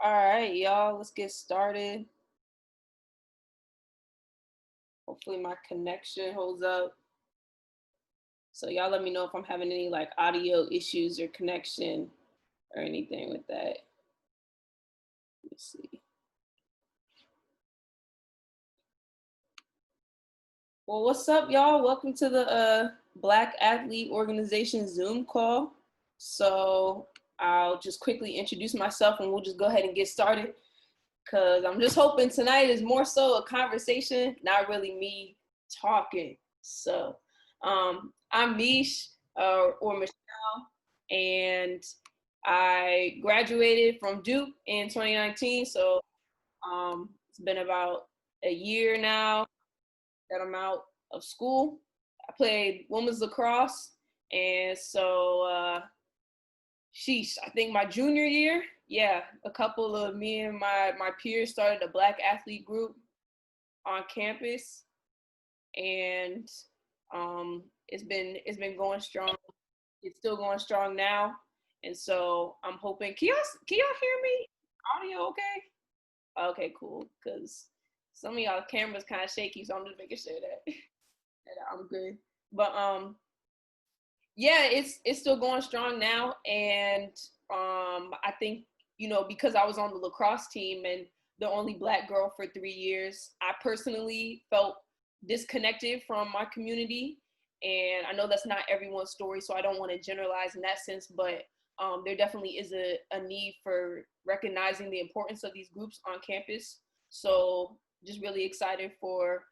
All right, y'all, let's get started. Hopefully my connection holds up. So y'all let me know if I'm having any like audio issues or connection or anything with that. Let's see. Well, what's up, y'all? Welcome to the Black Athlete Organization Zoom call. So I'll just quickly introduce myself and we'll just go ahead and get started, because I'm just hoping tonight is more so a conversation, not really me talking. So I'm Mish, or Michelle, and I graduated from Duke in 2019. So it's been about a year now that I'm out of school. I played women's lacrosse, and so I think my junior year, a couple of me and my peers started a Black athlete group on campus, and it's been going strong. It's still going strong now, and so I'm hoping. Can y'all hear me? Audio okay? Okay, cool. Because some of y'all cameras kind of shaky, so I'm just making sure that I'm good. But it's still going strong now, and I think, because I was on the lacrosse team and the only Black girl for 3 years, I personally felt disconnected from my community. And I know that's not everyone's story, so I don't want to generalize in that sense, but there definitely is a need for recognizing the importance of these groups on campus. So just really excited for,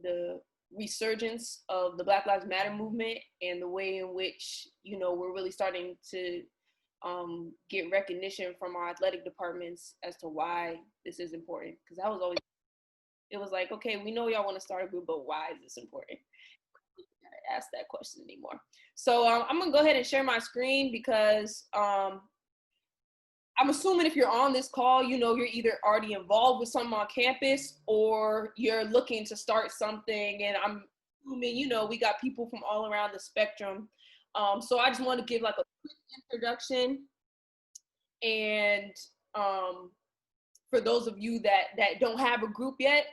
the resurgence of the Black Lives Matter movement and the way in which, we're really starting to get recognition from our athletic departments as to why this is important. Because that was always, it was like, okay, we know y'all want to start a group, but why is this important? I can't ask that question anymore. So I'm gonna go ahead and share my screen, because I'm assuming if you're on this call, you're either already involved with something on campus or you're looking to start something. And I'm assuming, we got people from all around the spectrum. So I just want to give like a quick introduction. And for those of you that don't have a group yet,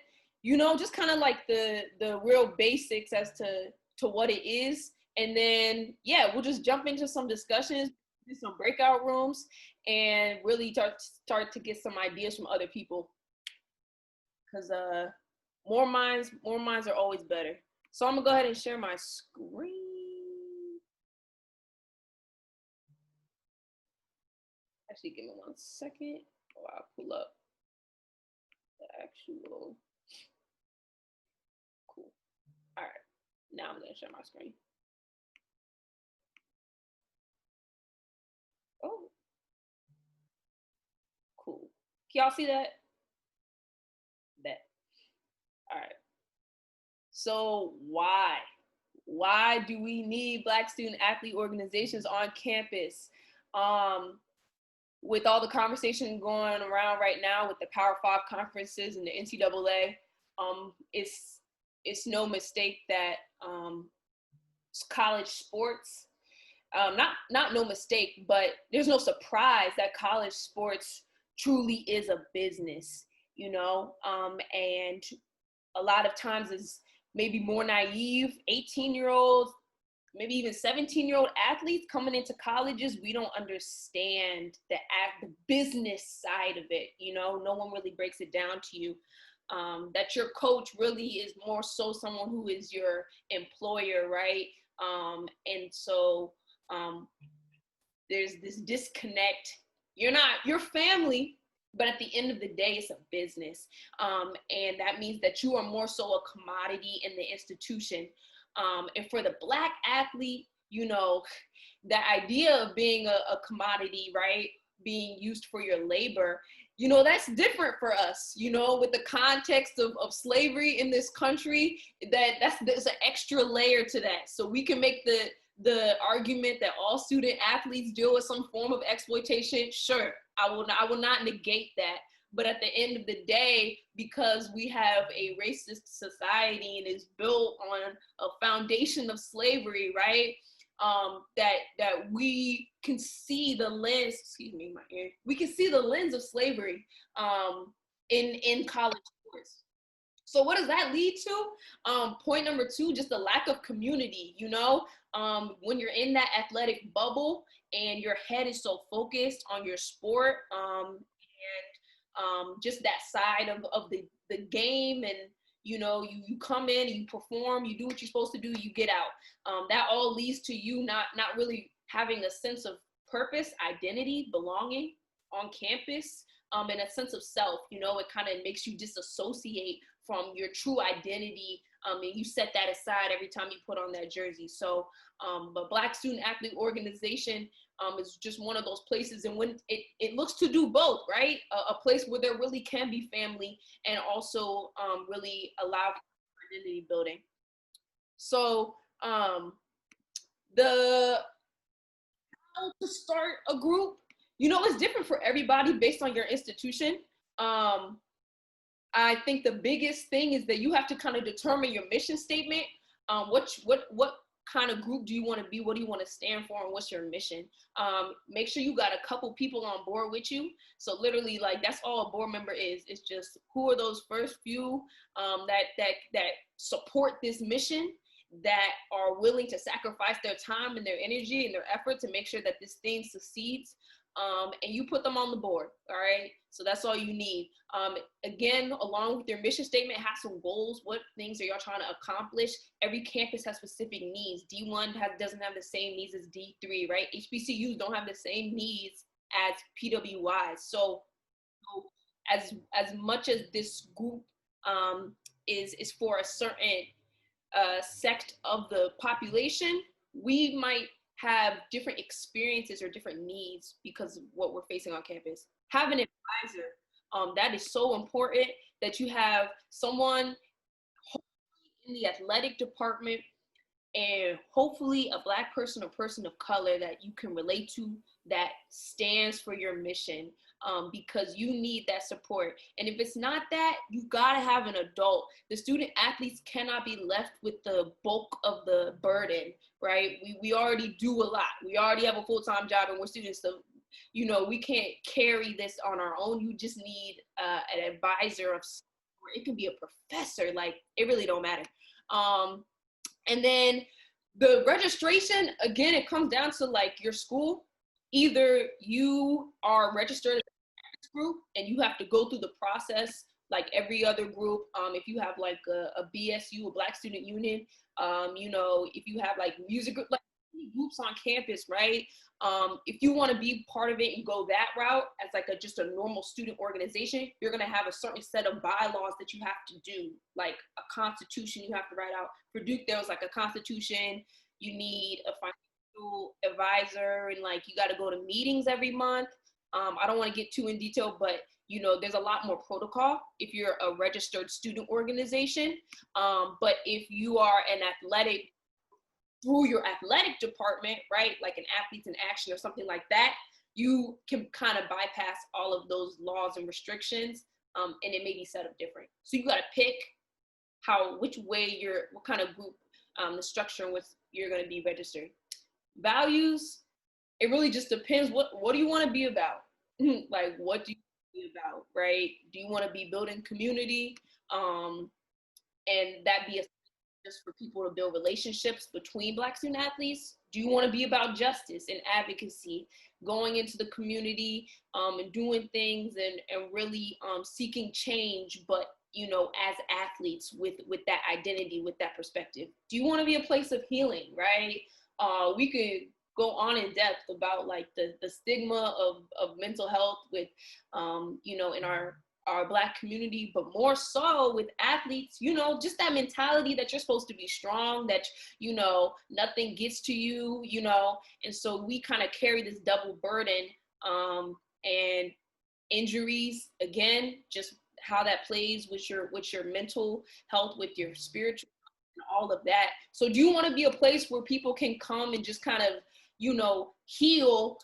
just kind of like the real basics as to what it is. And then, we'll just jump into some discussions, do some breakout rooms, and really start to get some ideas from other people, because more minds are always better. So I'm gonna go ahead and share my screen. Actually, give me 1 second while I pull up the actual. Cool. All right, now I'm gonna share my screen. Oh, cool. Can y'all see that? Bet. All right. So why do we need Black student athlete organizations on campus? With all the conversation going around right now with the Power 5 conferences and the NCAA, it's no mistake that college sports, not no mistake, but there's no surprise that college sports truly is a business, and a lot of times is maybe more naive 18-year-olds, maybe even 17-year-old athletes coming into colleges. We don't understand the business side of it. No one really breaks it down to you. That your coach really is more so someone who is your employer, right? And so there's this disconnect. You're family, but at the end of the day, it's a business. And that means that you are more so a commodity in the institution. And for the Black athlete, the idea of being a commodity, right? Being used for your labor, that's different for us, with the context of slavery in this country, there's an extra layer to that. So we can make the argument that all student athletes deal with some form of exploitation. Sure, I will not negate that. But at the end of the day, because we have a racist society and is built on a foundation of slavery, right? That we can see the lens, excuse me, my ear, we can see the lens of slavery in college course. So what does that lead to? Point number two, just the lack of community, when you're in that athletic bubble and your head is so focused on your sport, and just that side of the game, and you come in, you perform, you do what you're supposed to do, you get out. That all leads to you not really having a sense of purpose, identity, belonging on campus, and a sense of self. It kind of makes you disassociate from your true identity, and you set that aside every time you put on that jersey. So but Black Student Athlete Organization is just one of those places, and when it looks to do both, right? A place where there really can be family, and also really allow identity building. So the how to start a group, it's different for everybody based on your institution. I think the biggest thing is that you have to kind of determine your mission statement. What kind of group do you want to be? What do you want to stand for? And what's your mission? Make sure you got a couple people on board with you. So literally, like, that's all a board member is. It's just, who are those first few that support this mission, that are willing to sacrifice their time and their energy and their effort to make sure that this thing succeeds. And you put them on the board, all right? So that's all you need. Again, along with your mission statement, have some goals. What things are y'all trying to accomplish? Every campus has specific needs. D1 doesn't have the same needs as D3, right? HBCUs don't have the same needs as PWIs. So as much as this group is for a certain sect of the population, we might have different experiences or different needs because of what we're facing on campus. Have an advisor. That is so important, that you have someone in the athletic department, and hopefully a Black person or person of color that you can relate to, that stands for your mission, because you need that support. And if it's not that, you gotta have an adult. The student athletes cannot be left with the bulk of the burden, right? We already do a lot. We already have a full-time job and we're students, so we can't carry this on our own. You just need an advisor of, it can be a professor, like, it really don't matter. And then the registration, again, it comes down to, like, your school. Either you are registered as a group and you have to go through the process like every other group. If you have like a BSU, a Black Student Union, if you have like music group, like groups on campus, right? If you want to be part of it and go that route as like just a normal student organization, you're going to have a certain set of bylaws that you have to do, like a constitution you have to write out. For Duke, there was like a constitution. You need a financial advisor, and like you got to go to meetings every month. I don't want to get too in detail, but there's a lot more protocol if you're a registered student organization. But if you are an athletic, through your athletic department, right, like an Athletes in Action or something like that, you can kind of bypass all of those laws and restrictions, and it may be set up different. So you got to pick which way what kind of group, the structure in which you're going to be registered. Values, it really just depends. What do you want to be about? Like, what do you want to be about, right? Do you want to be building community, and that be just for people to build relationships between Black student athletes? Do you want to be about justice and advocacy, going into the community, and doing things and really seeking change, but as athletes with that identity, with that perspective? Do you want to be a place of healing, right? We could go on in depth about like the stigma of mental health with in our Black community, but more so with athletes, just that mentality that you're supposed to be strong, that nothing gets to you, and so we kind of carry this double burden, and injuries, again, just how that plays with your mental health, with your spiritual, and all of that. So do you want to be a place where people can come and just kind of heal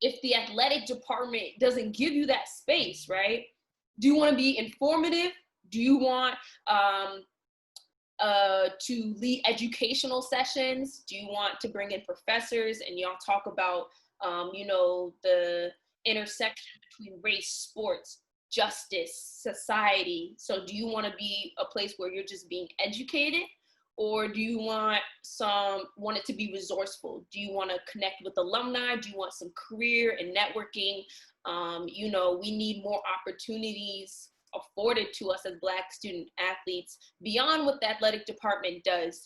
if the athletic department doesn't give you that space, right? Do you want to be informative? Do you want to lead educational sessions? Do you want to bring in professors and y'all talk about, the intersection between race, sports, justice, society? So do you want to be a place where you're just being educated? Or do you want it to be resourceful? Do you want to connect with alumni? Do you want some career and networking? We need more opportunities afforded to us as Black student athletes beyond what the athletic department does.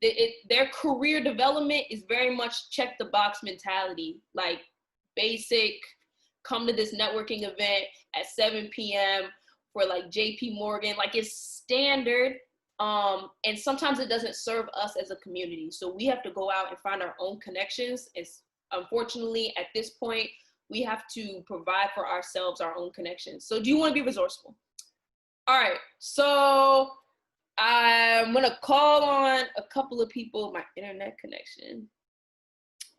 Their career development is very much check the box mentality, like basic, come to this networking event at 7 p.m. for like JP Morgan, like it's standard. And sometimes it doesn't serve us as a community. So we have to go out and find our own connections. It's unfortunately at this point, we have to provide for ourselves our own connections. So do you want to be resourceful? All right, so I'm gonna call on a couple of people, my internet connection.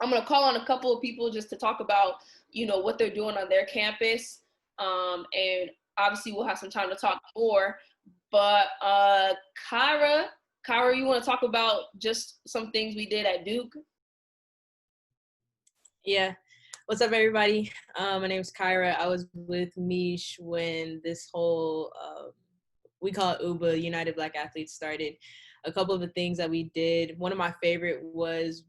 I'm gonna call on a couple of people just to talk about, what they're doing on their campus. And obviously we'll have some time to talk more, but Kyra, you wanna talk about just some things we did at Duke? Yeah. What's up, everybody? My name is Kyra. I was with Mish when this whole, we call it UBA, United Black Athletes, started. A couple of the things that we did, one of my favorite was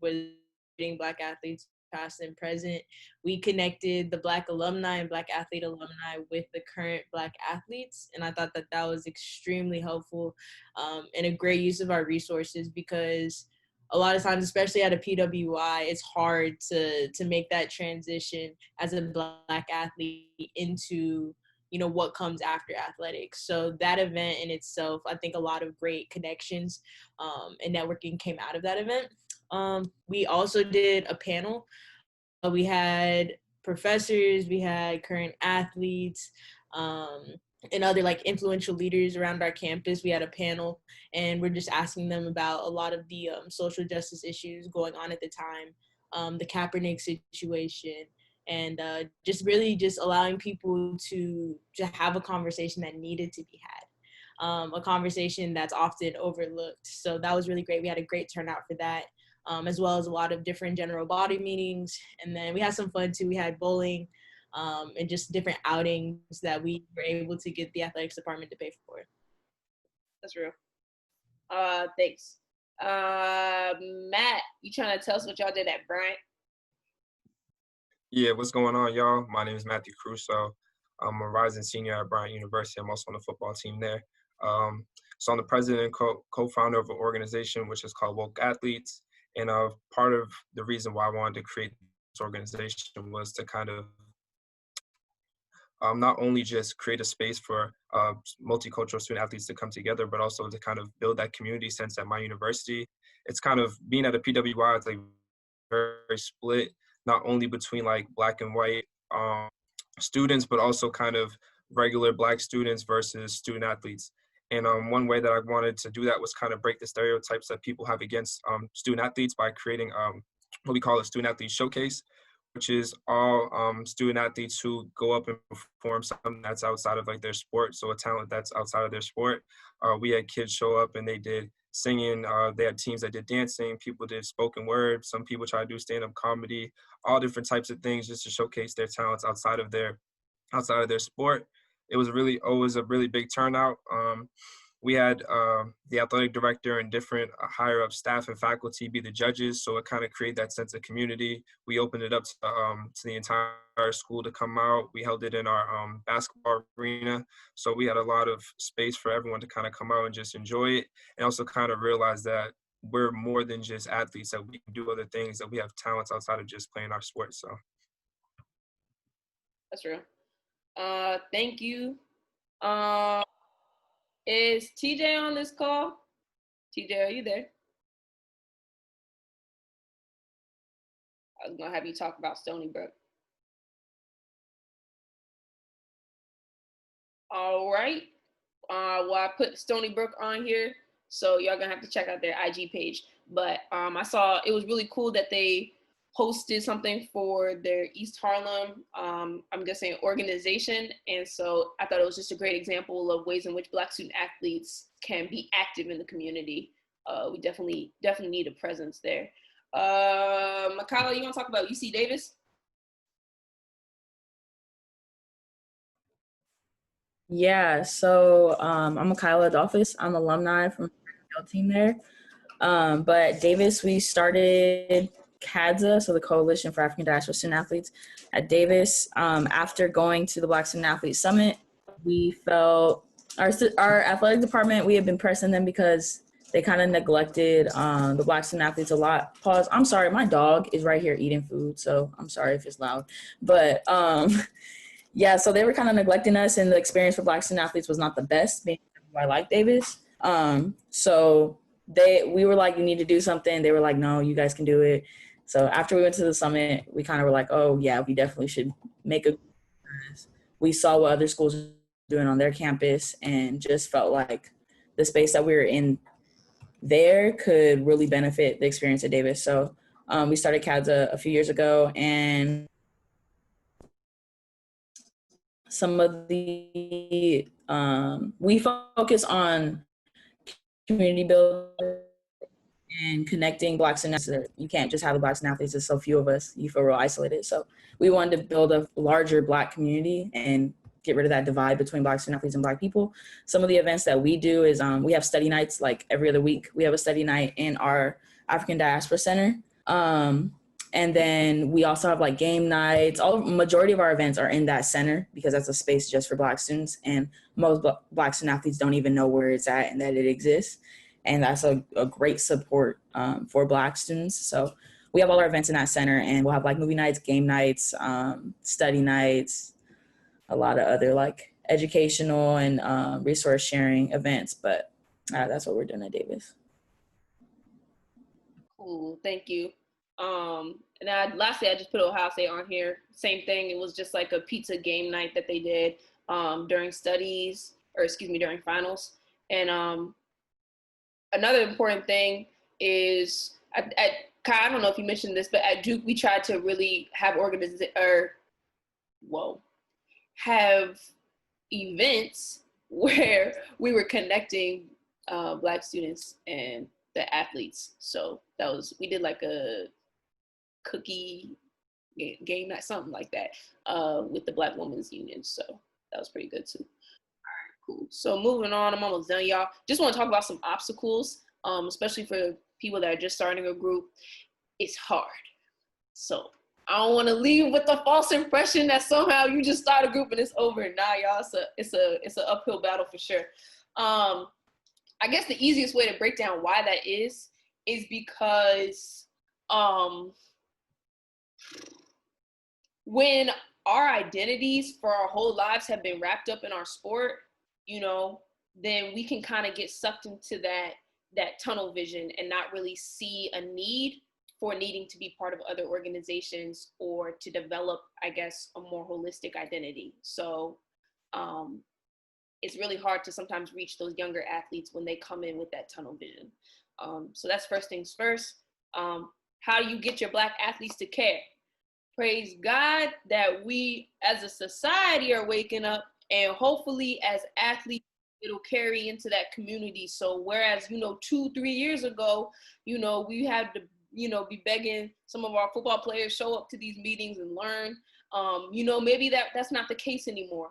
getting Black athletes past and present. We connected the Black alumni and Black athlete alumni with the current Black athletes. And I thought that that was extremely helpful and a great use of our resources, because a lot of times, especially at a PWI, it's hard to make that transition as a Black athlete into, what comes after athletics. So that event in itself, I think a lot of great connections and networking came out of that event. We also did a panel. We had professors, we had current athletes, and other like influential leaders around our campus. We had a panel, and we're just asking them about a lot of the social justice issues going on at the time, the Kaepernick situation, and just really just allowing people to have a conversation that needed to be had, a conversation that's often overlooked. So that was really great. We had a great turnout for that, as well as a lot of different general body meetings. And then we had some fun too. We had bowling, and just different outings that we were able to get the athletics department to pay for. That's real. Thanks. Matt, you trying to tell us what y'all did at Bryant? Yeah, what's going on, y'all? My name is Matthew Crusoe. I'm a rising senior at Bryant University. I'm also on the football team there. So I'm the president and co-founder of an organization which is called Woke Athletes. And part of the reason why I wanted to create this organization was to kind of not only just create a space for multicultural student athletes to come together, but also to kind of build that community sense at my university. It's kind of being at a PWI, it's like very split, not only between like Black and white students, but also kind of regular Black students versus student athletes. And one way that I wanted to do that was kind of break the stereotypes that people have against student athletes by creating what we call a student athlete showcase, which is all student athletes who go up and perform something that's outside of like their sport, so a talent that's outside of their sport. We had kids show up and they did singing, they had teams that did dancing, people did spoken word, some people try to do stand-up comedy, all different types of things just to showcase their talents outside of their sport. It was always a really big turnout. We had the athletic director and different higher up staff and faculty be the judges, so it kind of created that sense of community. We opened it up to the entire school to come out. We held it in our basketball arena, so we had a lot of space for everyone to kind of come out and just enjoy it, and also kind of realize that we're more than just athletes, that we can do other things, that we have talents outside of just playing our sports. So that's real. Thank you. Is TJ on this call? TJ, are you there? I was gonna have you talk about Stony Brook. All right. Well, I put Stony Brook on here, so y'all gonna have to check out their IG page. But I saw it was really cool that they hosted something for their East Harlem, I'm guessing, organization. And so I thought it was just a great example of ways in which Black student athletes can be active in the community. We definitely need a presence there. Makala, you want to talk about UC Davis? Yeah, so I'm Makayla Adolphus. I'm alumni from the team there. But Davis, we started CADSA, so the Coalition for African Diaspora Student Athletes at Davis. After going to the Black Student Athlete Summit, we felt our athletic department, we had been pressing them because they kind of neglected the Black student athletes a lot. Pause. I'm sorry, my dog is right here eating food, so I'm sorry if it's loud. But yeah, so they were kind of neglecting us, and the experience for Black student athletes was not the best, being I like Davis. So we were like, you need to do something. They were like, no, you guys can do it. So after we went to the summit, we kind of were like, oh yeah, we definitely should make a. We saw what other schools were doing on their campus, and just felt like the space that we were in there could really benefit the experience at Davis. So we started CADSA a few years ago, and some of the we focus on community building and connecting Black student athletes. You can't just have the Black student athletes. There's so few of us. You feel real isolated. So we wanted to build a larger Black community and get rid of that divide between Black student athletes and Black people. Some of the events that we do is we have study nights like every other week. We have a study night in our African Diaspora Center. And then we also have like game nights. Majority of our events are in that center because that's a space just for Black students. And most Black student athletes don't even know where it's at and that it exists. And that's a great support for Black students. So we have all our events in that center, and we'll have like movie nights, game nights, study nights, a lot of other like educational and resource sharing events. But that's what we're doing at Davis. Cool, thank you. And lastly, I just put Ohio State on here. Same thing. It was just like a pizza game night that they did during during finals. And another important thing is I don't know if you mentioned this, but at Duke we tried to really have have events where we were connecting Black students and the athletes. So we did like a cookie game night, something like that, with the Black Women's Union. So that was pretty good too. All right, cool. So moving on, I'm almost done, y'all. Just want to talk about some obstacles, especially for people that are just starting a group. It's hard. So I don't want to leave with the false impression that somehow you just start a group and it's over. Nah, y'all, it's an uphill battle for sure. I guess the easiest way to break down why that is because when our identities for our whole lives have been wrapped up in our sport, then we can kind of get sucked into that tunnel vision and not really see a need for needing to be part of other organizations or to develop, I guess, a more holistic identity. So it's really hard to sometimes reach those younger athletes when they come in with that tunnel vision. So that's first things first. How do you get your Black athletes to care? Praise God that we as a society are waking up, and hopefully as athletes, it'll carry into that community. So whereas, 2-3 years ago, we had to, be begging some of our football players show up to these meetings and learn, maybe that's not the case anymore.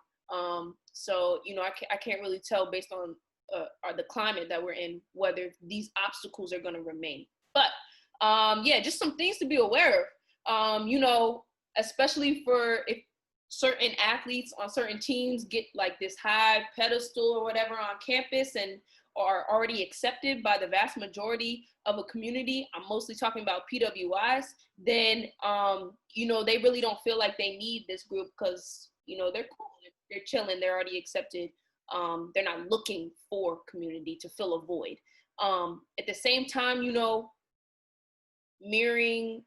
So, I can't really tell based on the climate that we're in, whether these obstacles are going to remain. But just some things to be aware of, especially for if certain athletes on certain teams get like this high pedestal or whatever on campus and are already accepted by the vast majority of a community. I'm mostly talking about PWIs. Then, they really don't feel like they need this group because, they're cool. They're chilling. They're already accepted. They're not looking for community to fill a void. At the same time, mirroring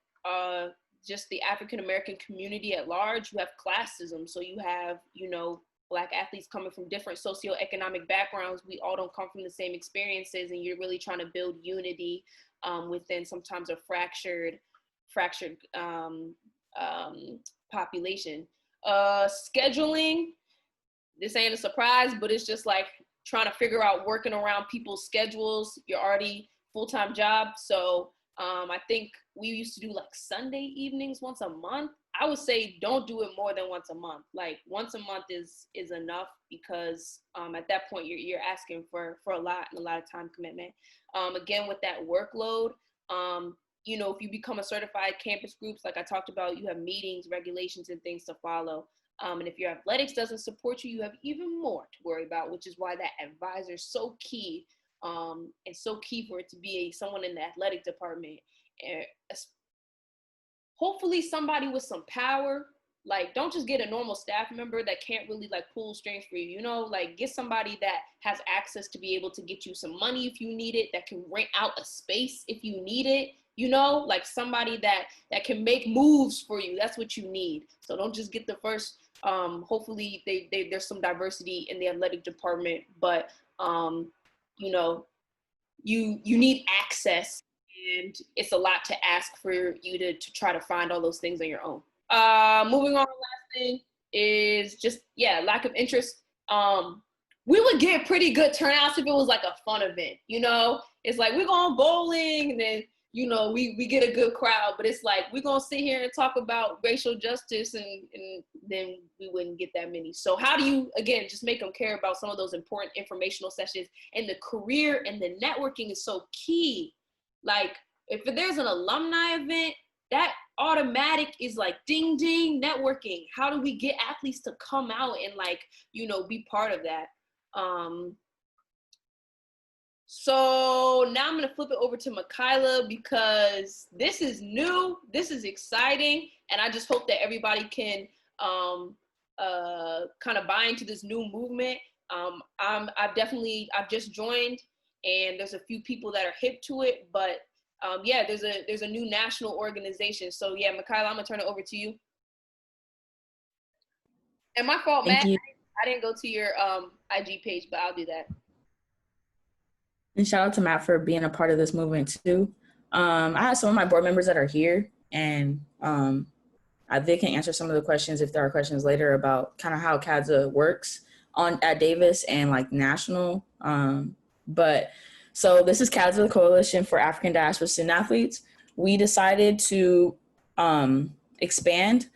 just the African-American community at large, you have classism. So you have, Black athletes coming from different socioeconomic backgrounds. We all don't come from the same experiences, and you're really trying to build unity within sometimes a fractured fractured population. Scheduling, this ain't a surprise, but it's just like trying to figure out working around people's schedules. You're already full-time job. So I think we used to do like Sunday evenings once a month. I would say don't do it more than once a month. Like once a month is enough, because at that point you're asking for a lot and a lot of time commitment. Again, with that workload, you know, if you become a certified campus groups, like I talked about, you have meetings, regulations, and things to follow. And if your athletics doesn't support you, you have even more to worry about, which is why that advisor is so key. And so key for it to be someone in the athletic department. Hopefully somebody with some power. Like, don't just get a normal staff member that can't really like pull strings for you, you know, like get somebody that has access to be able to get you some money if you need it, that can rent out a space if you need it, you know, like somebody that can make moves for you. That's what you need. So don't just get the first, hopefully there's some diversity in the athletic department, but you know, you need access, and it's a lot to ask for you to try to find all those things on your own. Moving on, last thing is just, lack of interest. We would get pretty good turnouts if it was like a fun event, you know? It's like, we're going bowling, and then, you know, we get a good crowd, but it's like, we're going to sit here and talk about racial justice, and then we wouldn't get that many. So how do you, again, just make them care about some of those important informational sessions? And the career and the networking is so key. Like, if there's an alumni event, that automatic is like ding ding networking. How do we get athletes to come out and like, you know, be part of that? So now I'm gonna flip it over to Michaela, because this is new, this is exciting, and I just hope that everybody can kind of buy into this new movement. I've just joined, and there's a few people that are hip to it, but there's a new national organization. So Michaela, I'm gonna turn it over to you. And my fault, Matt, I didn't go to your IG page, but I'll do that. And shout out to Matt for being a part of this movement too. I have some of my board members that are here, and they can answer some of the questions if there are questions later about kind of how CADSA works at Davis and like national. So this is CADSA, the Coalition for African Diaspora Student Athletes. We decided to expand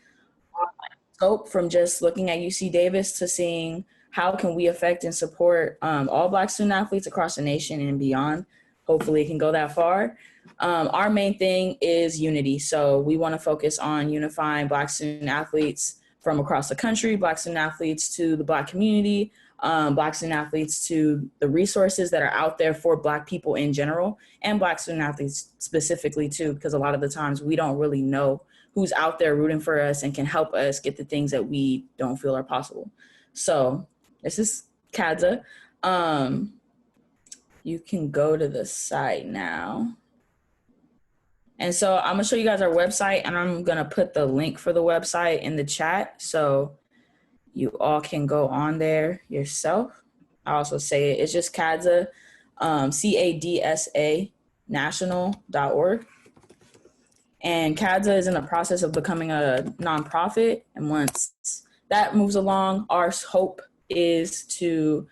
our scope from just looking at UC Davis to seeing how can we affect and support all Black student athletes across the nation and beyond. Hopefully it can go that far. Our main thing is unity. So we want to focus on unifying Black student athletes from across the country, Black student athletes to the Black community, Black student athletes to the resources that are out there for Black people in general, and Black student athletes specifically too, because a lot of the times we don't really know who's out there rooting for us and can help us get the things that we don't feel are possible. So this is CADSA. You can go to the site now. And so I'm gonna show you guys our website, and I'm gonna put the link for the website in the chat so you all can go on there yourself. I also say it's just CADSA, CADSA national.org. And CADSA is in the process of becoming a nonprofit. And once that moves along, our hope is to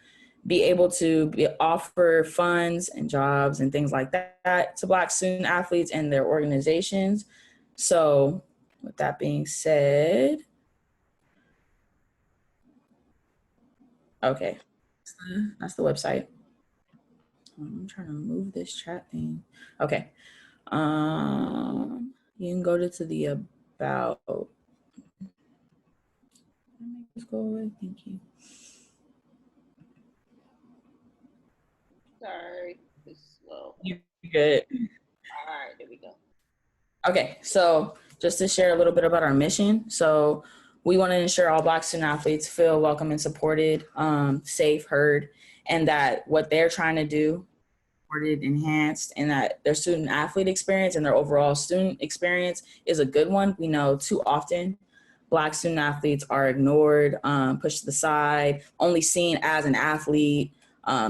be able to offer funds and jobs and things like that to Black student athletes and their organizations. So with that being said, okay, that's the website. I'm trying to move this chat thing. Okay. You can go to the about. Let me just go away. Thank you. Sorry, it's slow. You're good. All right, there we go. Okay, so just to share a little bit about our mission. So we want to ensure all Black student athletes feel welcome and supported, safe, heard, and that what they're trying to do, supported, enhanced, and that their student athlete experience and their overall student experience is a good one. We know too often Black student athletes are ignored, pushed to the side, only seen as an athlete.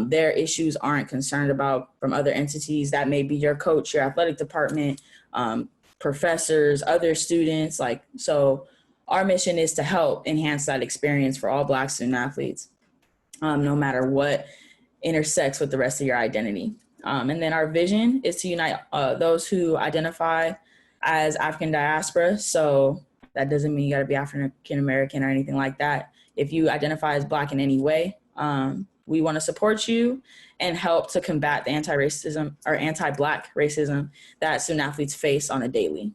Their issues aren't concerned about from other entities. That may be your coach, your athletic department, professors, other students. Like, so our mission is to help enhance that experience for all Black student athletes, no matter what intersects with the rest of your identity. And then our vision is to unite those who identify as African diaspora. So that doesn't mean you got to be African American or anything like that. If you identify as Black in any way, we want to support you and help to combat the anti-racism or anti-Black racism that student athletes face on a daily.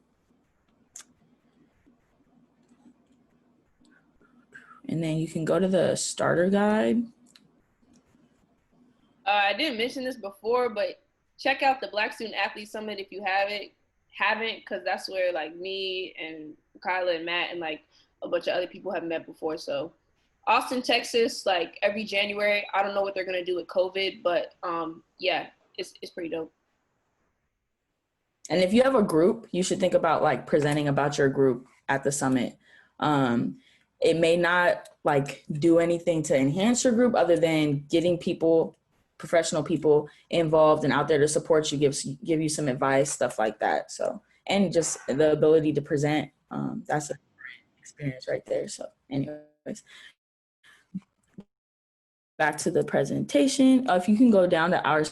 And then you can go to the starter guide. I didn't mention this before, but check out the Black Student Athlete Summit if you haven't, because that's where like me and Kyla and Matt and like a bunch of other people have met before. So Austin, Texas, like every January. I don't know what they're gonna do with COVID, but yeah, it's pretty dope. And if you have a group, you should think about like presenting about your group at the summit. It may not like do anything to enhance your group other than getting people, professional people involved and out there to support you, give you some advice, stuff like that. So, and just the ability to present, that's a great experience right there. So anyways, back to the presentation. If you can go down to our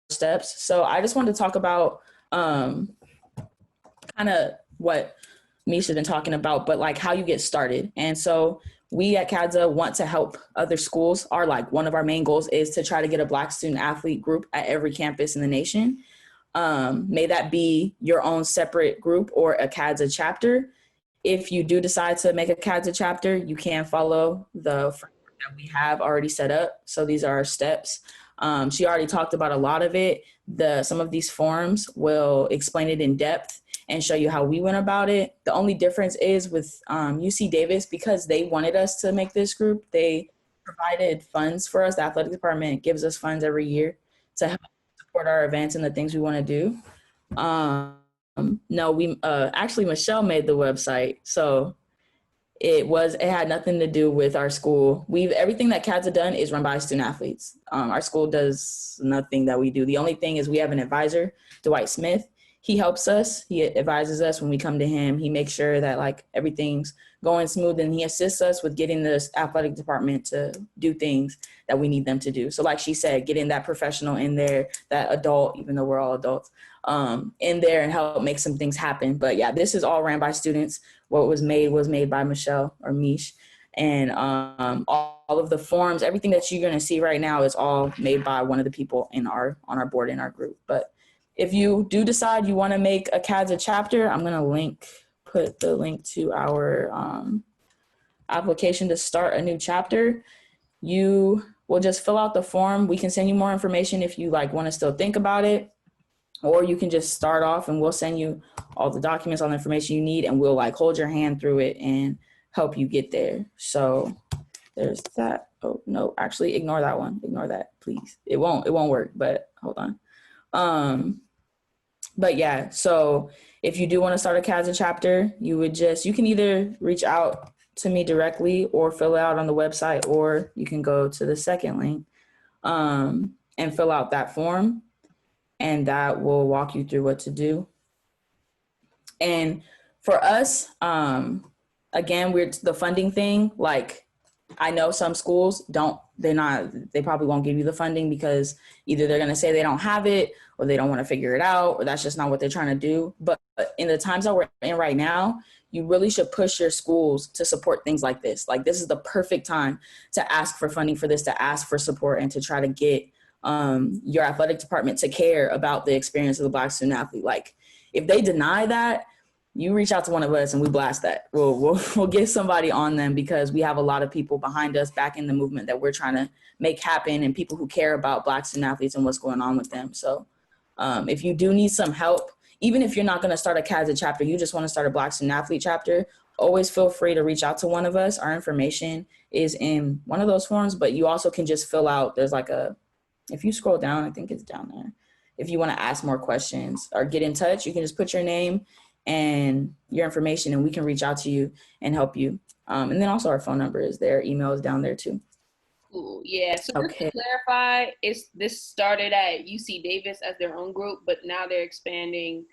steps. So I just wanted to talk about kind of what Misha's been talking about, but like how you get started. And so we at CADSA want to help other schools. One of our main goals is to try to get a Black student athlete group at every campus in the nation. May that be your own separate group or a CADSA chapter. If you do decide to make a CADSA chapter, you can follow the framework that we have already set up. So these are our steps. She already talked about a lot of it. Some of these forms will explain it in depth and show you how we went about it. The only difference is with UC Davis, because they wanted us to make this group, they provided funds for us. The athletic department gives us funds every year to help support our events and the things we want to do. No, actually Michelle made the website. So it had nothing to do with our school. Everything that CADSA done is run by student athletes. Our school does nothing that we do. The only thing is we have an advisor, Dwight Smith. He helps us. He advises us when we come to him. He makes sure that like everything's going smooth, and he assists us with getting the athletic department to do things that we need them to do. So like she said, getting that professional in there, that adult, even though we're all adults, in there and help make some things happen. But yeah, this is all ran by students. What was made by Michelle or Mish. And all of the forms, everything that you're gonna see right now is all made by one of the people on our board in our group. But if you do decide you want to make a CADSA chapter, I'm going to put the link to our application to start a new chapter. You will just fill out the form. We can send you more information if you like want to still think about it, or you can just start off and we'll send you all the documents, all the information you need, and we'll like hold your hand through it and help you get there. So there's that. Oh no, actually ignore that one. Ignore that, please. It won't work, but hold on. But yeah, so if you do want to start a CADSA chapter, you can either reach out to me directly or fill it out on the website, or you can go to the second link and fill out that form, and that will walk you through what to do. And for us, again, the funding thing, like I know some schools they probably won't give you the funding because either they're going to say they don't have it or they don't want to figure it out, or that's just not what they're trying to do. But in the times that we're in right now, you really should push your schools to support things like this. Like this is the perfect time to ask for funding for this, to ask for support, and to try to get your athletic department to care about the experience of the Black student athlete. Like if they deny that, you reach out to one of us and we blast that. We'll get somebody on them, because we have a lot of people behind us back in the movement that we're trying to make happen, and people who care about Black student athletes and what's going on with them. So if you do need some help, even if you're not going to start a CADSA chapter, you just want to start a Black student athlete chapter, always feel free to reach out to one of us. Our information is in one of those forms, but you also can just fill out, there's like if you scroll down, I think it's down there. If you want to ask more questions or get in touch, you can just put your name and your information, and we can reach out to you and help you. And then also our phone number is there. Email is down there too. Cool. Yeah. So just to clarify, this started at UC Davis as their own group, but now they're expanding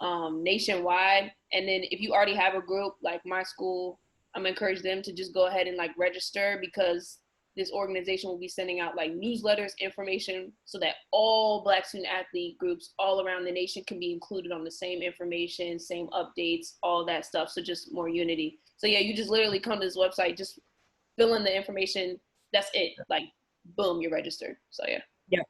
nationwide. And then if you already have a group, like my school, I'm gonna encourage them to just go ahead and like register, because this organization will be sending out like newsletters, information, so that all Black student athlete groups all around the nation can be included on the same information, same updates, all that stuff. So just more unity. So yeah, you just literally come to this website, just fill in the information. That's it. Like, boom, you're registered. So yeah. Yeah.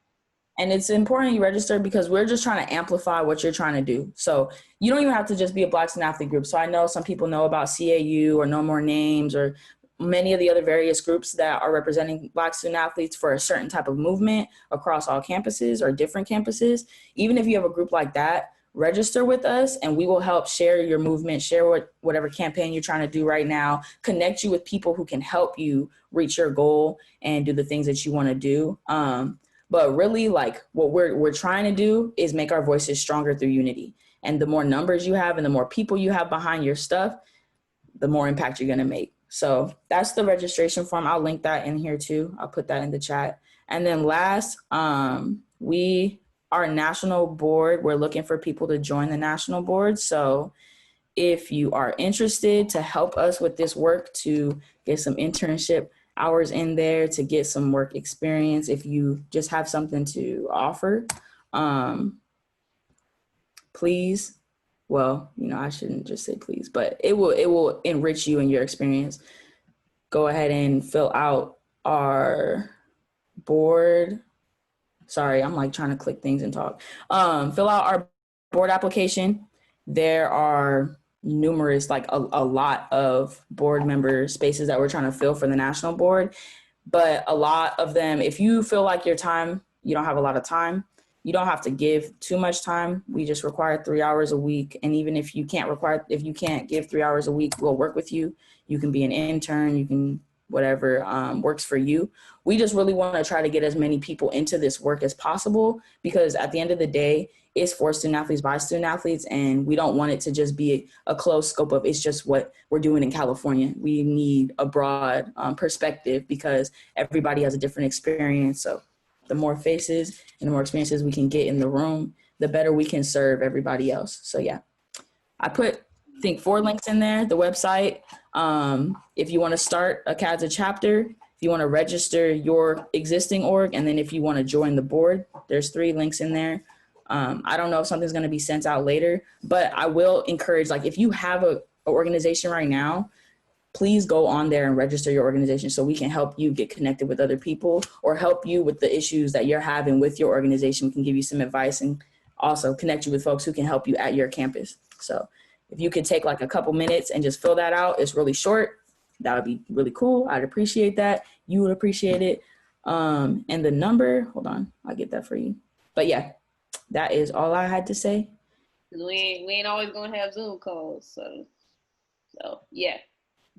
And it's important you register because we're just trying to amplify what you're trying to do. So you don't even have to just be a Black student athlete group. So I know some people know about CAU or No More Names or many of the other various groups that are representing Black student athletes for a certain type of movement across all campuses or different campuses. Even if you have a group like that, register with us and we will help share your movement, share whatever campaign you're trying to do right now, connect you with people who can help you reach your goal and do the things that you want to do. But really, like, what we're trying to do is make our voices stronger through unity. And the more numbers you have and the more people you have behind your stuff, the more impact you're going to make. So that's the registration form. I'll link that in here too. I'll put that in the chat. And then last, our national board, we're looking for people to join the national board. So if you are interested to help us with this work, to get some internship hours in there, to get some work experience, if you just have something to offer, please, well, I shouldn't just say please, but it will enrich you in your experience. Go ahead and fill out our board. Sorry, I'm like trying to click things and talk. Fill out our board application. There are numerous, like a lot of board member spaces that we're trying to fill for the national board. But a lot of them, if you feel like you don't have a lot of time, you don't have to give too much time. We just require 3 hours a week. And even if you can't give 3 hours a week, we'll work with you. You can be an intern, you can whatever works for you. We just really want to try to get as many people into this work as possible, because at the end of the day, it's for student athletes by student athletes, and we don't want it to just be a closed scope of it's just what we're doing in California. We need a broad perspective because everybody has a different experience. So the more faces and the more experiences we can get in the room, the better we can serve everybody else. So yeah, I put, I think, 4 links in there, the website. If you want to start a CADSA chapter, if you want to register your existing org, and then if you want to join the board, there's 3 links in there. I don't know if something's going to be sent out later, but I will encourage, like, if you have an organization right now, please go on there and register your organization so we can help you get connected with other people or help you with the issues that you're having with your organization. We can give you some advice and also connect you with folks who can help you at your campus. So if you could take like a couple minutes and just fill that out, it's really short. That would be really cool. I'd appreciate that. You would appreciate it. And the number, hold on, I'll get that for you. But yeah, that is all I had to say. We ain't always gonna have Zoom calls, so yeah,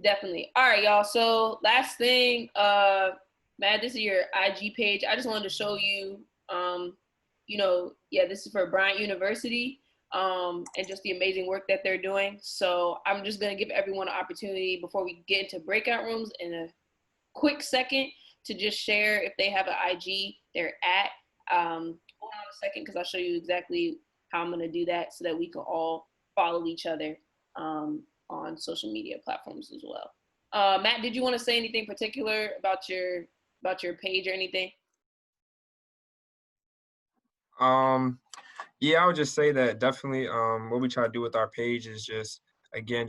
definitely. All right, y'all. So last thing, Matt, this is your IG page. I just wanted to show you, this is for Bryant University, and just the amazing work that they're doing. So I'm just gonna give everyone an opportunity before we get into breakout rooms in a quick second to just share if they have an IG they're at. Hold on a second, because I'll show you exactly how I'm gonna do that so that we can all follow each other on social media platforms as well. Matt, did you want to say anything particular about your page or anything? Yeah, I would just say that definitely what we try to do with our page is just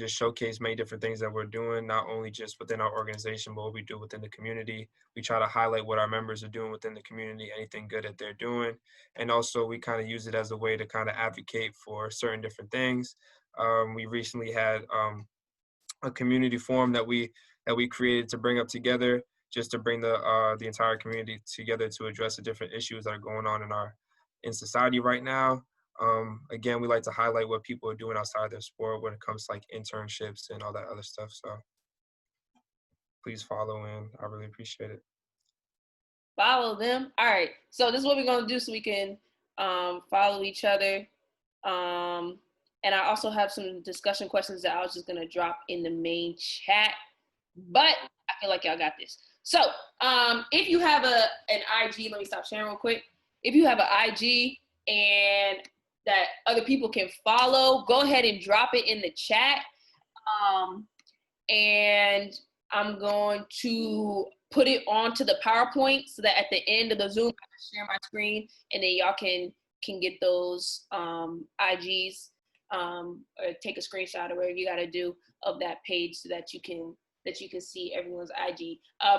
showcase many different things that we're doing, not only just within our organization, but what we do within the community. We try to highlight what our members are doing within the community, anything good that they're doing. And also we kind of use it as a way to kind of advocate for certain different things. We recently had a community forum that we created to bring up together, just to bring the entire community together to address the different issues that are going on in society right now. Again, we like to highlight what people are doing outside their sport when it comes to like internships and all that other stuff. So please follow, and I really appreciate it. Follow them. All right. So this is what we're going to do so we can follow each other. And I also have some discussion questions that I was just going to drop in the main chat. But I feel like y'all got this. So if you have an IG, let me stop sharing real quick. If you have an IG and that other people can follow, go ahead and drop it in the chat. And I'm going to put it onto the PowerPoint so that at the end of the Zoom, I can share my screen, and then y'all can get those IGs or take a screenshot or whatever you got to do of that page so that you can see everyone's IG.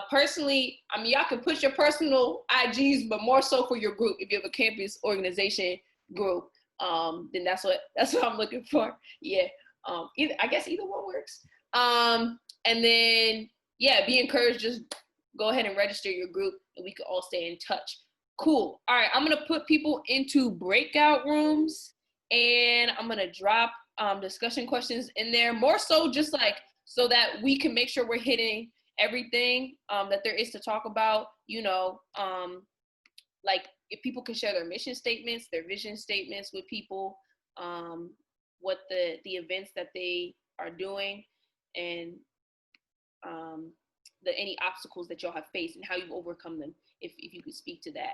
Personally, I mean, y'all can push your personal IGs, but more so for your group. If you have a campus organization group, then that's what I'm looking for. Yeah, I guess either one works. And then, yeah, be encouraged. Just go ahead and register your group, and we can all stay in touch. Cool. All right, I'm gonna put people into breakout rooms, and I'm gonna drop discussion questions in there. More so, just like so that we can make sure we're hitting everything that there is to talk about. You know, like if people can share their mission statements, their vision statements with people, what the events that they are doing, and any obstacles that y'all have faced and how you've overcome them, if you could speak to that.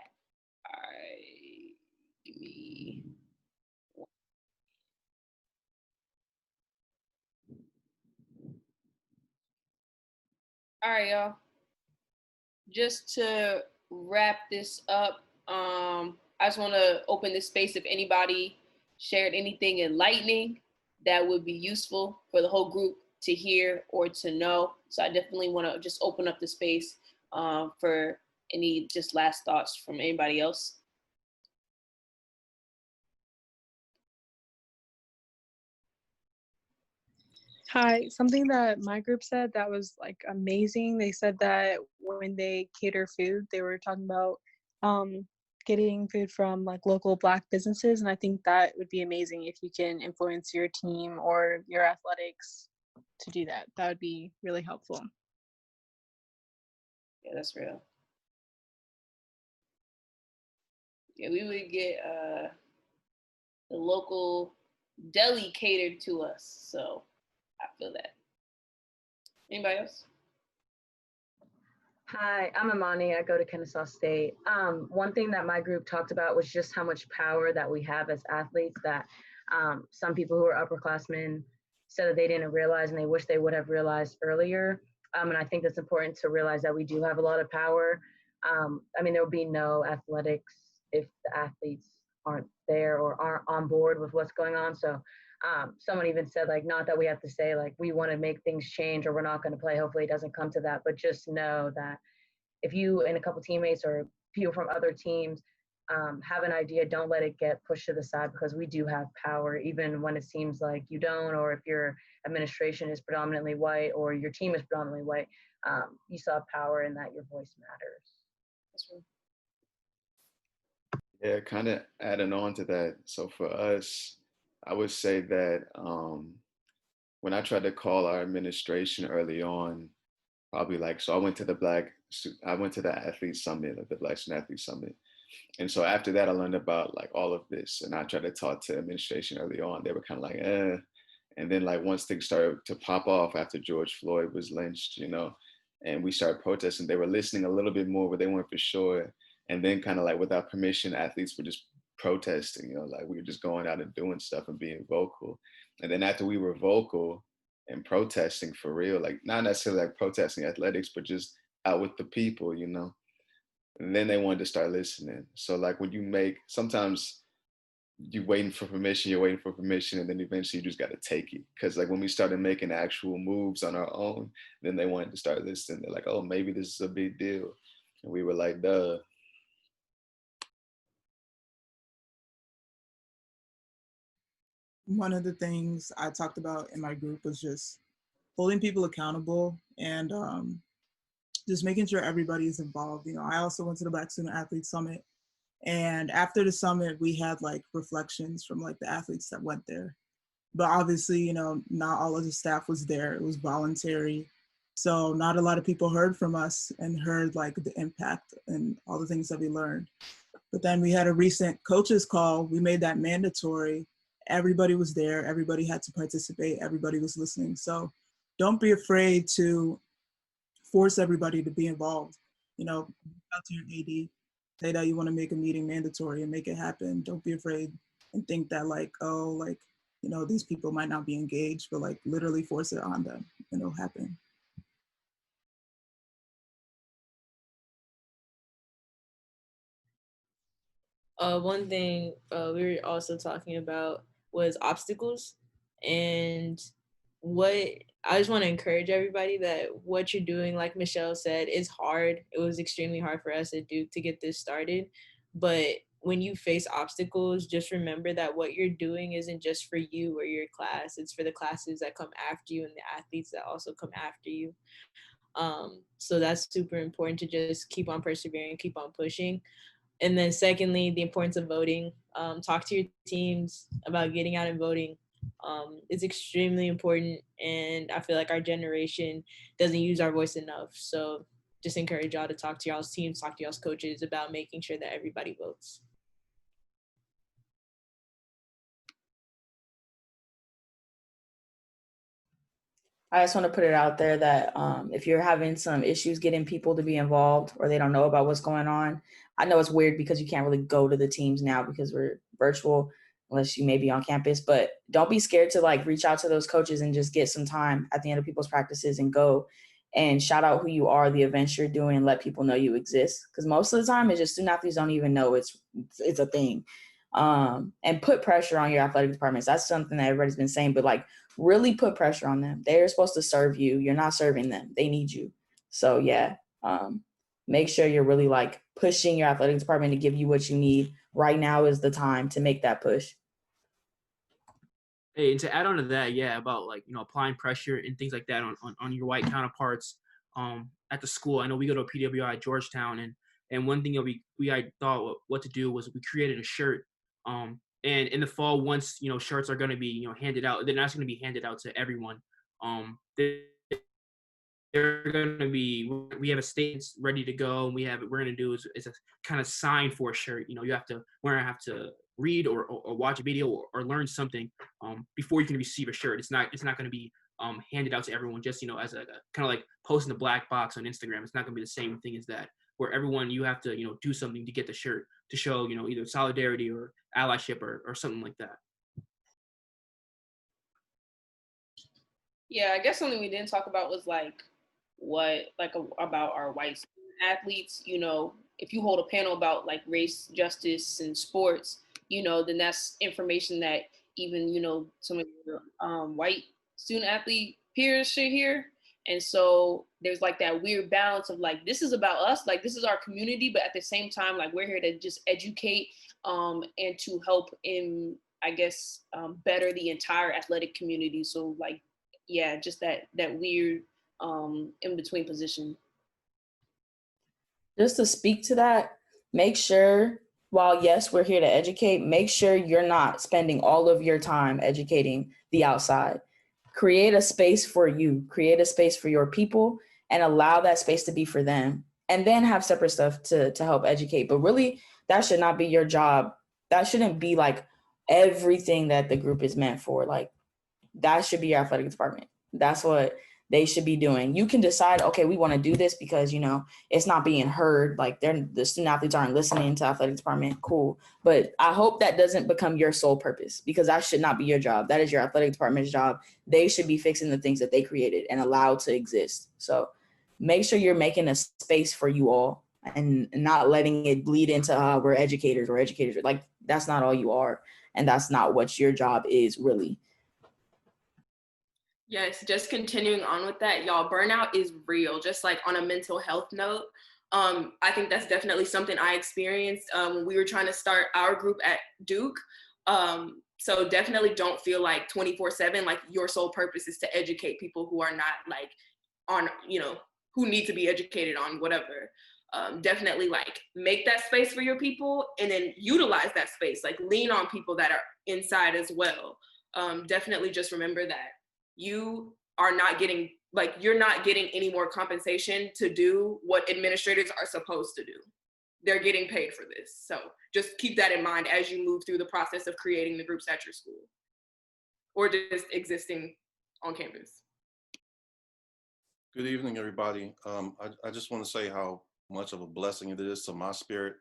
All right, give me one. All right, y'all. Just to wrap this up, I just want to open this space if anybody shared anything enlightening that would be useful for the whole group to hear or to know. So I definitely want to just open up the space for any just last thoughts from anybody else. Hi, something that my group said that was like amazing. They said that when they cater food, they were talking about getting food from like local Black businesses. And I think that would be amazing if you can influence your team or your athletics to do that. That would be really helpful. Yeah, that's real. Yeah, we would get the local deli catered to us. So I feel that. Anybody else? Hi, I'm Imani. I go to Kennesaw State. One thing that my group talked about was just how much power that we have as athletes, that some people who are upperclassmen said that they didn't realize and they wish they would have realized earlier. And I think it's important to realize that we do have a lot of power. I mean, there will be no athletics if the athletes aren't there or aren't on board with what's going on. So someone even said, like, not that we have to say, like, we want to make things change or we're not going to play. Hopefully it doesn't come to that, but just know that if you and a couple teammates or people from other teams have an idea, don't let it get pushed to the side, because we do have power, even when it seems like you don't, or if your administration is predominantly white or your team is predominantly white, you still have power in that your voice matters. That's right. Yeah, kind of adding on to that. So for us, I would say that when I tried to call our administration early on, probably like, so I went to the athlete summit, like the Black Student Athlete Summit. And so after that, I learned about like all of this, and I tried to talk to administration early on. They were kind of like, eh. And then like once things started to pop off after George Floyd was lynched, you know, and we started protesting, they were listening a little bit more, but they weren't for sure. And then kind of like without permission, athletes were just protesting, you know, like we were just going out and doing stuff and being vocal. And then after we were vocal and protesting for real, like not necessarily like protesting athletics, but just out with the people, you know, and then they wanted to start listening. So like when you make, sometimes you're waiting for permission, and then eventually you just got to take it. Because like when we started making actual moves on our own, then they wanted to start listening. They're like, oh, maybe this is a big deal. And we were like, duh. One of the things I talked about in my group was just holding people accountable and just making sure everybody is involved. You know, I also went to the Black Student Athlete Summit, and after the summit, we had like reflections from like the athletes that went there. But obviously, you know, not all of the staff was there. It was voluntary. So not a lot of people heard from us and heard like the impact and all the things that we learned. But then we had a recent coaches call. We made that mandatory. Everybody was there. Everybody had to participate. Everybody was listening. So don't be afraid to force everybody to be involved. You know, out to your AD, say that you want to make a meeting mandatory and make it happen. Don't be afraid and think that like, oh, like, you know, these people might not be engaged, but like literally force it on them and it'll happen. One thing we were also talking about was obstacles, and what I just want to encourage everybody that what you're doing, like Michelle said, is hard. It was extremely hard for us at Duke to get this started, but when you face obstacles, just remember that what you're doing isn't just for you or your class. It's for the classes that come after you and the athletes that also come after you. So that's super important to just keep on persevering, keep on pushing. And then secondly, the importance of voting. Talk to your teams about getting out and voting. It's extremely important, and I feel like our generation doesn't use our voice enough. So just encourage y'all to talk to y'all's teams, talk to y'all's coaches about making sure that everybody votes. I just want to put it out there that if you're having some issues getting people to be involved or they don't know about what's going on, I know it's weird because you can't really go to the teams now because we're virtual unless you may be on campus, but don't be scared to like reach out to those coaches and just get some time at the end of people's practices and go and shout out who you are, the events you're doing, and let people know you exist. Because most of the time it's just student athletes don't even know it's a thing. And put pressure on your athletic departments. That's something that everybody's been saying, but like really put pressure on them. They're supposed to serve you. You're not serving them. They need you. So yeah, make sure you're really like pushing your athletic department to give you what you need. Right now is the time to make that push. Hey, and to add on to that, yeah, about like, you know, applying pressure and things like that on your white counterparts at the school. I know we go to a PWI at Georgetown, and one thing that I thought what to do was we created a shirt. And in the fall, once, you know, shirts are going to be, you know, handed out, they're not going to be handed out to everyone. They're going to be, we have a statement ready to go, and we're going to do is a kind of sign for a shirt. You know, we're going to have to read or watch a video or learn something before you can receive a shirt. It's not going to be handed out to everyone just, you know, as a kind of like posting the black box on Instagram. It's not going to be the same thing as that, where everyone, you have to, you know, do something to get the shirt to show, you know, either solidarity or allyship or something like that. Yeah, I guess something we didn't talk about was like about our white athletes. You know, if you hold a panel about like race justice and sports, you know, then that's information that even, you know, some of your white student athlete peers should hear. And so there's like that weird balance of like, this is about us, like this is our community, but at the same time, like we're here to just educate and to help in, I guess, better the entire athletic community. So like, yeah, just that weird in between position. Just to speak to that, make sure, while yes, we're here to educate, make sure you're not spending all of your time educating the outside. Create a space for you, create a space for your people, and allow that space to be for them. And then have separate stuff to help educate. But really, that should not be your job. That shouldn't be like everything that the group is meant for. Like, that should be your athletic department. That's what they should be doing. You can decide, okay, we want to do this because, you know, it's not being heard. Like the student athletes aren't listening to athletic department. Cool. But I hope that doesn't become your sole purpose, because that should not be your job. That is your athletic department's job. They should be fixing the things that they created and allowed to exist. So make sure you're making a space for you all and not letting it bleed into we're educators. Like, that's not all you are. And that's not what your job is really. Yes, just continuing on with that, y'all, burnout is real, just like on a mental health note. I think that's definitely something I experienced when we were trying to start our group at Duke. So definitely don't feel like 24/7, like your sole purpose is to educate people who are not like on, you know, who need to be educated on whatever. Definitely like make that space for your people and then utilize that space, like lean on people that are inside as well. Definitely just remember that you are not getting, like, you're not getting any more compensation to do what administrators are supposed to do. They're getting paid for this. So just keep that in mind as you move through the process of creating the groups at your school or just existing on campus. Good evening, everybody. I just want to say how much of a blessing it is to my spirit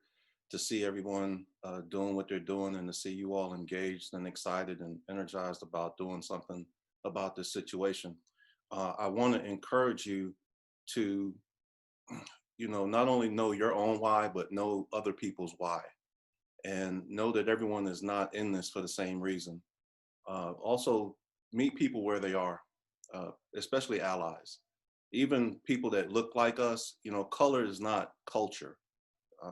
to see everyone doing what they're doing and to see you all engaged and excited and energized about doing something about this situation. I want to encourage you to, not only know your own why, but know other people's why, and know that everyone is not in this for the same reason. Also, meet people where they are, especially allies. Even people that look like us, color is not culture.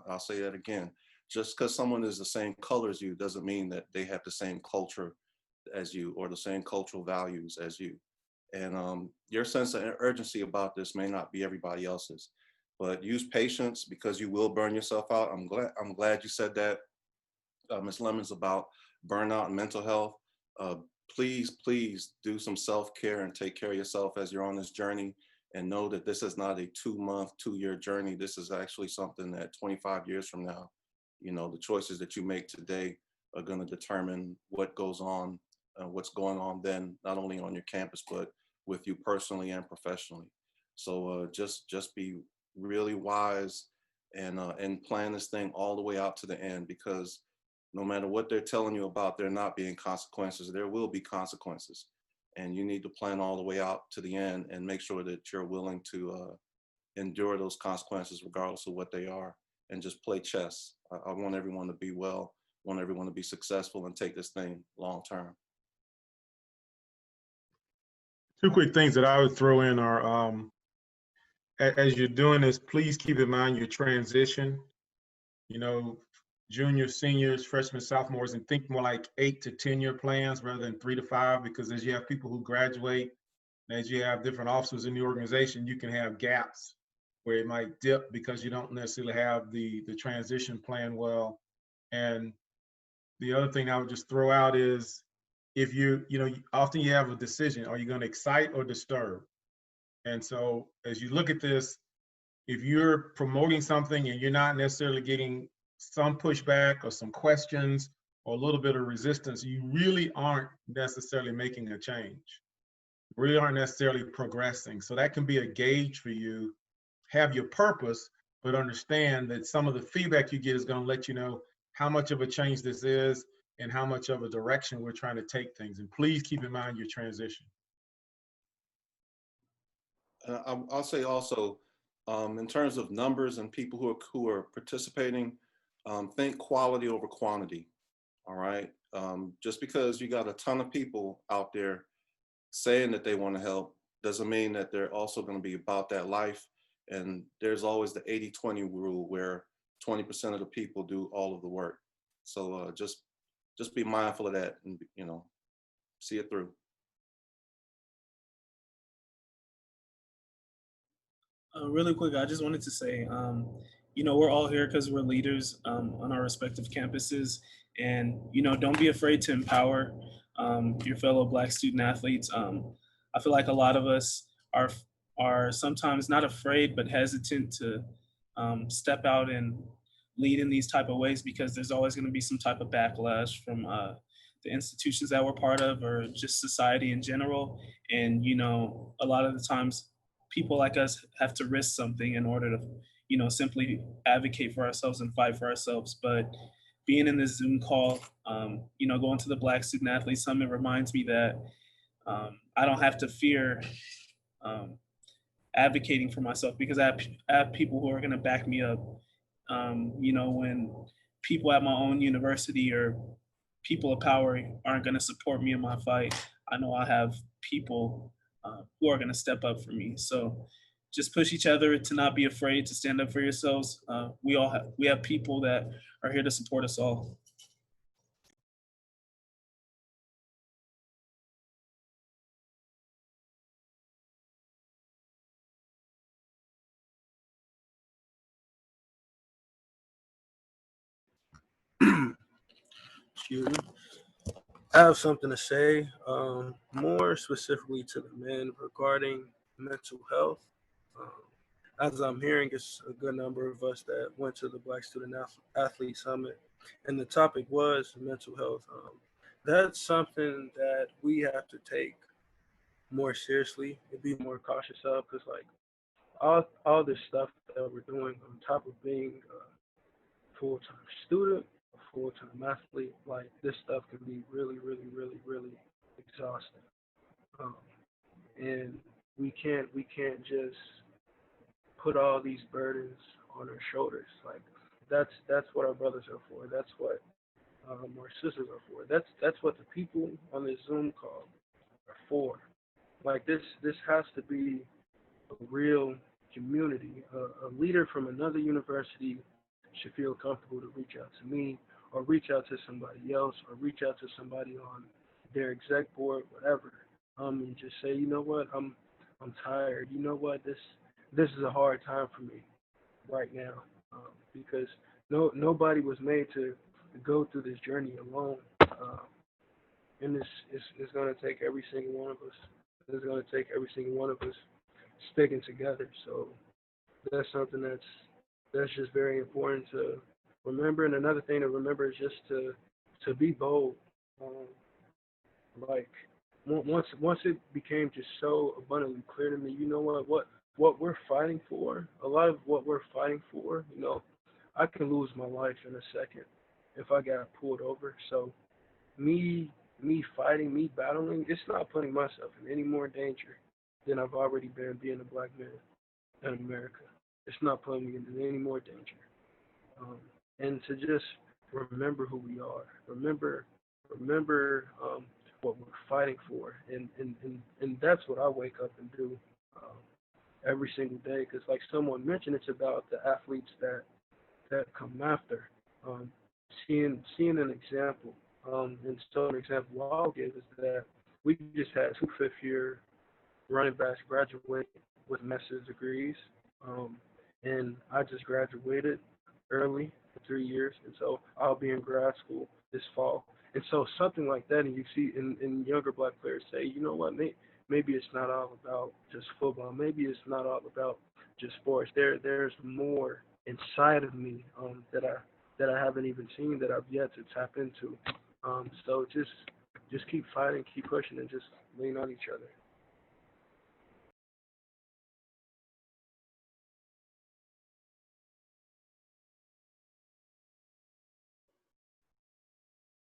I'll say that again. Just because someone is the same color as you doesn't mean that they have the same culture as you or the same cultural values as you. And your sense of urgency about this may not be everybody else's, but use patience because you will burn yourself out. I'm glad you said that, Ms. Lemons, about burnout and mental health. Please do some self-care and take care of yourself as you're on this journey, and know that this is not a 2-month, 2-year journey. This is actually something that 25 years from now, the choices that you make today are going to determine what goes on, what's going on then, not only on your campus, but with you personally and professionally. So just be really wise and plan this thing all the way out to the end, because no matter what they're telling you about there not being consequences, there will be consequences. And you need to plan all the way out to the end and make sure that you're willing to endure those consequences regardless of what they are, and just play chess. I want everyone to be well, want everyone to be successful and take this thing long term. Two quick things that I would throw in are, as you're doing this, please keep in mind your transition. Juniors, seniors, freshmen, sophomores, and think more like 8 to 10-year plans rather than 3 to 5, because as you have people who graduate, and as you have different officers in the organization, you can have gaps where it might dip because you don't necessarily have the transition plan well. And the other thing I would just throw out is, if often you have a decision, are you going to excite or disturb? And so as you look at this, if you're promoting something and you're not necessarily getting some pushback or some questions or a little bit of resistance, you really aren't necessarily making a change, really aren't necessarily progressing. So that can be a gauge for you. Have your purpose, but understand that some of the feedback you get is going to let you know how much of a change this is and how much of a direction we're trying to take things. And please keep in mind your transition. I'll say also, in terms of numbers and people who are participating, think quality over quantity. All right. Just because you got a ton of people out there saying that they want to help doesn't mean that they're also going to be about that life. And there's always the 80-20 rule where 20% of the people do all of the work. So just be mindful of that and, see it through. Really quick, I just wanted to say, we're all here because we're leaders on our respective campuses, and don't be afraid to empower your fellow Black student athletes. I feel like a lot of us are sometimes not afraid but hesitant to step out and lead in these type of ways, because there's always going to be some type of backlash from the institutions that we're part of, or just society in general. And a lot of the times people like us have to risk something in order to simply advocate for ourselves and fight for ourselves. But being in this Zoom call, going to the Black Student Athlete Summit reminds me that I don't have to fear advocating for myself, because I have people who are going to back me up. When people at my own university or people of power aren't going to support me in my fight, I know I have people who are going to step up for me. So just push each other to not be afraid to stand up for yourselves. We have people that are here to support us all. Excuse me. I have something to say, more specifically to the men regarding mental health. As I'm hearing, it's a good number of us that went to the Black Student Athlete Summit, and the topic was mental health. That's something that we have to take more seriously and be more cautious of, because all this stuff that we're doing, on top of being full-time student, a full-time athlete, like this stuff can be really, really, really, really exhausting. Um, and we can't just put all these burdens on our shoulders. Like that's what our brothers are for. That's what our sisters are for. That's what the people on this Zoom call are for. Like this has to be a real community. A leader from another university should feel comfortable to reach out to me, or reach out to somebody else, or reach out to somebody on their exec board, whatever. And just say, you know what, I'm tired. You know what, this is a hard time for me right now, because nobody was made to go through this journey alone. And it's going to take every single one of us. It's going to take every single one of us sticking together. So that's something that's just very important to remember. And another thing to remember is just to be bold. Like once it became just so abundantly clear to me, you know what we're fighting for. A lot of what we're fighting for, you know, I can lose my life in a second if I got pulled over. So me fighting, me battling, it's not putting myself in any more danger than I've already been being a black man in America. It's not putting me into any more danger. And to just remember who we are, remember what we're fighting for, and that's what I wake up and do every single day. Because like someone mentioned, it's about the athletes that come after, seeing an example. And so an example I'll give is that we just had 2 fifth-year running backs graduate with master's degrees, and I just graduated early for 3 years, and so I'll be in grad school this fall. And so something like that, and you see in younger black players say, you know what, maybe it's not all about just football. Maybe it's not all about just sports. There's more inside of me that I haven't even seen, that I've yet to tap into. So just keep fighting, keep pushing, and just lean on each other.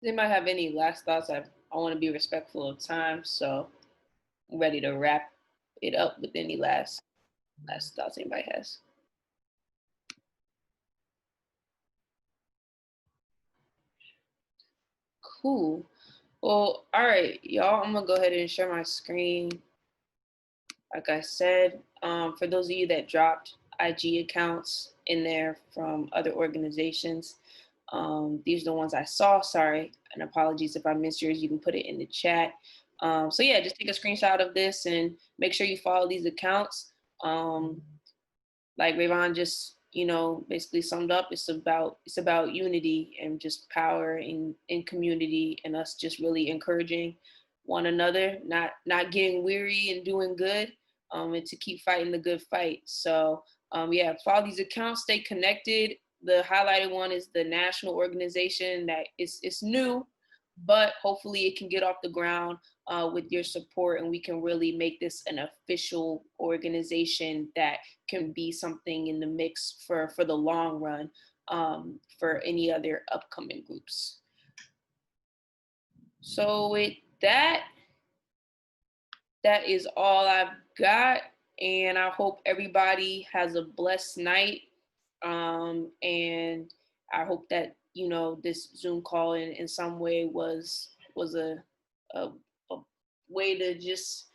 Does anybody have any last thoughts? I want to be respectful of time, so I'm ready to wrap it up with any last thoughts anybody has. Cool. Well, all right, y'all, I'm gonna go ahead and share my screen. Like I said, for those of you that dropped IG accounts in there from other organizations, these are the ones I saw. Sorry, and apologies if I missed yours. You can put it in the chat. So yeah, just take a screenshot of this and make sure you follow these accounts. Like Rayvon just, basically summed up, it's about unity and just power in community, and us just really encouraging one another, not getting weary and doing good, and to keep fighting the good fight. So yeah, follow these accounts, stay connected. The highlighted one is the national organization that it's new, but hopefully it can get off the ground with your support, and we can really make this an official organization that can be something in the mix for the long run, for any other upcoming groups. So with that is all I've got, and I hope everybody has a blessed night. And I hope that, this Zoom call in some way was a way to just,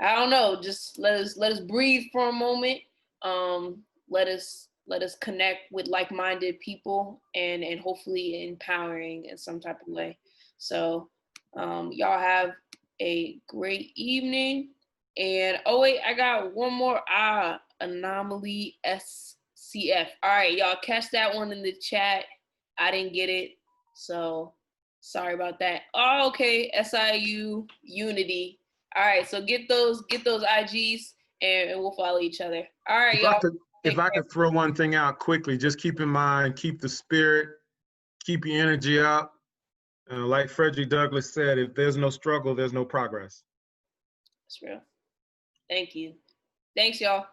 I don't know, just let us breathe for a moment. Let us connect with like-minded people, and hopefully empowering in some type of way. So y'all have a great evening. And oh wait, I got one more. Anomaly SCF. All right, y'all catch that one in the chat. I didn't get it, so sorry about that. Oh, okay, SIU Unity. All right, so get those IGs, and we'll follow each other. All right, y'all. If I could throw one thing out quickly, just keep in mind, keep the spirit, keep your energy up. Like Frederick Douglass said, if there's no struggle, there's no progress. That's real. Thank you. Thanks, y'all.